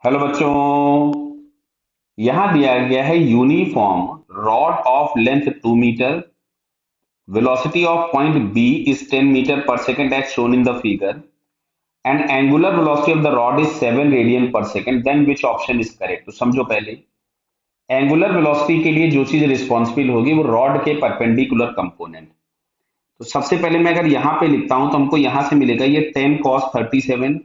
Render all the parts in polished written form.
Hello बच्चों। यहां दिया गया है uniform rod of length 2 metre, velocity of point B is 10 metre per second as shown in the figure and angular velocity of the rod is 7 radian per second, then which option is correct. तो समझो, पहले angular velocity के लिए जो चीज responsible होगी वो rod के परपेंडिकुलर कंपोनेंट। तो सबसे पहले मैं अगर यहां पे लिखता हूं तो हमको यहां से मिलेगा ये 10 cos 37।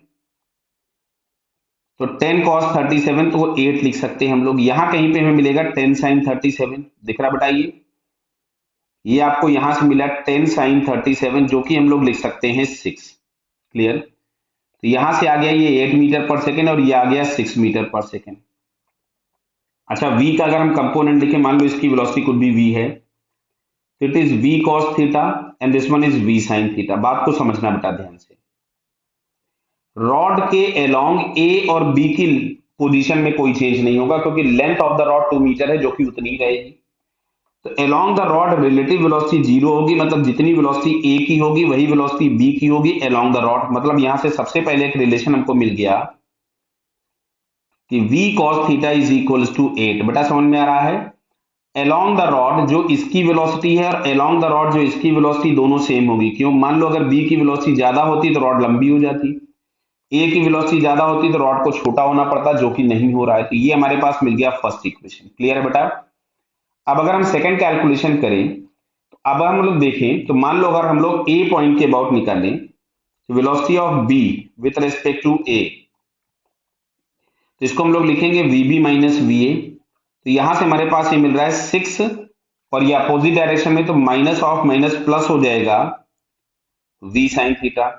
तो 10 cos 37 तो वो 8 लिख सकते हैं हम लोग। यहां कहीं पे हमें मिलेगा 10 sin 37, दिख रहा बताइए। ये आपको यहां से मिला 10 sin 37 जो कि हम लोग लिख सकते हैं 6। क्लियर। तो यहां से आ गया ये 8 मीटर पर सेकेंड और ये आ गया 6 मीटर पर सेकेंड। अच्छा, v का अगर हम कंपोनेंट लिखें, मान लो इसकी वेलोसिटी कुछ भी v है, तो it is v cos theta and this one is v sin theta. बात को समझना बेटा ध्यान से। रॉड के अलोंग ए और बी की पोजीशन में कोई चेंज नहीं होगा क्योंकि length of the rod 2 metre है जो कि उतनी ही रहेगी। तो along the rod relative velocity zero होगी, मतलब जितनी वेलोसिटी ए की होगी वही वेलोसिटी बी की होगी अलोंग द रॉड। मतलब यहां से सबसे पहले एक रिलेशन हमको मिल गया कि v cos theta is equals to 8। बेटा समझ में आ रहा है। अलोंग द रॉड जो इसकी वेलोसिटी है और अलोंग द रॉड जो इसकी वेलोसिटी दोनों सेम होगी। क्यों? मान लो अगर b की वेलोसिटी ज्यादा होती तो रॉड लंबी हो जाती, ए की वेलोसिटी ज्यादा होती तो रॉड को छोटा होना पड़ता, जो कि नहीं हो रहा है। तो ये हमारे पास मिल गया फर्स्ट इक्वेशन। क्लियर है बेटा। अब अगर हम सेकंड कैलकुलेशन करें, तो अब हम लोग देखें तो मान लो अगर हम लोग ए पॉइंट के अबाउट निकालें तो velocity of B with respect to A, तो इसको हम लोग लिखेंगे V B minus V A. तो यहां से हमारे पास ये मिल रहा है 6 और ये अपोजिट डायरेक्शन में तो माइनस ऑफ माइनस प्लस हो जाएगा वी साइन थीटा।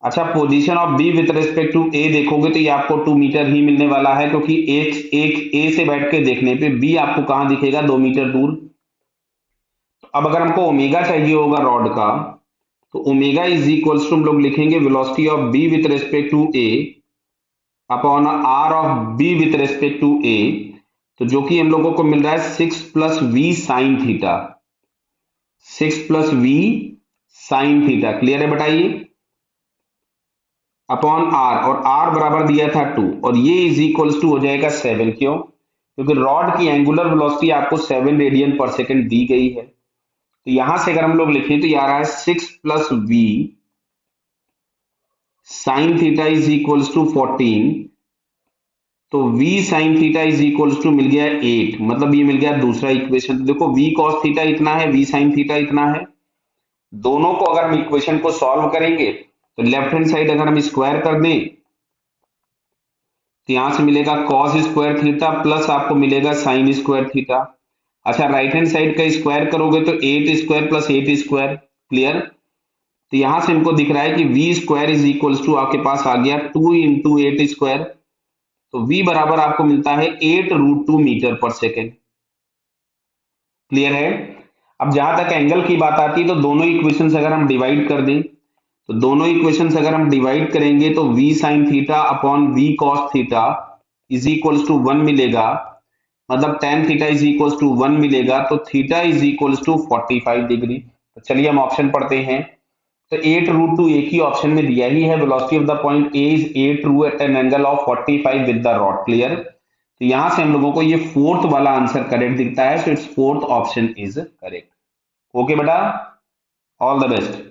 अच्छा, position of B with respect to A देखोगे तो ये आपको 2 मीटर ही मिलने वाला है क्योंकि एक एक ए से बैठ के देखने पे बी आपको कहां दिखेगा? 2 मीटर दूर। तो अब अगर हमको ओमेगा चाहिए होगा रॉड का, तो ओमेगा इज इक्वल्स टू हम लोग लिखेंगे velocity of B with respect to A upon R of B with respect to A. तो जो कि हम लोगों को मिल रहा है 6 plus we sine theta, 6 plus we sine theta. Clear है बताइए। अपॉन आर, और आर बराबर दिया था 2 और ये इज इक्वल्स टू हो जाएगा 7। क्यों? क्योंकि रॉड की एंगुलर वेलोसिटी आपको 7 रेडियन पर सेकेंड दी गई है। तो यहां से अगर हम लोग लिखें तो ये आ रहा है 6 plus we sine theta is equals to 14। तो v sine theta is equals to मिल गया 8, मतलब ये मिल गया दूसरा इक्वेशन। तो देखो v cos थीटा इतना है, v साइन थीटा इतना है। दोनों को अगर हम इक्वेशन को सॉल्व करेंगे तो लेफ्ट हैंड साइड अगर हम स्क्वायर कर दें तो यहां से मिलेगा cos स्क्वायर थीटा प्लस आपको मिलेगा साइन स्क्वायर थीटा। अच्छा, राइट हैंड साइड का स्क्वायर करोगे तो 8 स्क्वायर प्लस 8 स्क्वायर। क्लियर। तो यहां से हमको दिख रहा है कि v square is equals to आपके पास आ गया 2 इंटू 8 स्क्वायर। तो v बराबर आपको मिलता है 8√2 मीटर पर सेकेंड। क्लियर है। अब जहां तक एंगल की बात आती है तो दोनों इक्वेशंस अगर हम डिवाइड कर दें, तो दोनों इक्वेशंस अगर हम डिवाइड करेंगे तो v sine theta upon v cos theta is equals to 1 मिलेगा, मतलब tan theta is equals to 1 मिलेगा। तो theta is equals to 45 degree. तो चलिए हम ऑप्शन पढ़ते हैं। तो 8√2 एक ही ऑप्शन में दिया ही है। Velocity of the point A is 8 root at an angle of 45 with the rod. Clear. तो यहां से हम लोगों को ये फोर्थ वाला आंसर करेक्ट दिखता है, so it's fourth option is correct. Okay बेटा, ऑल द बेस्ट।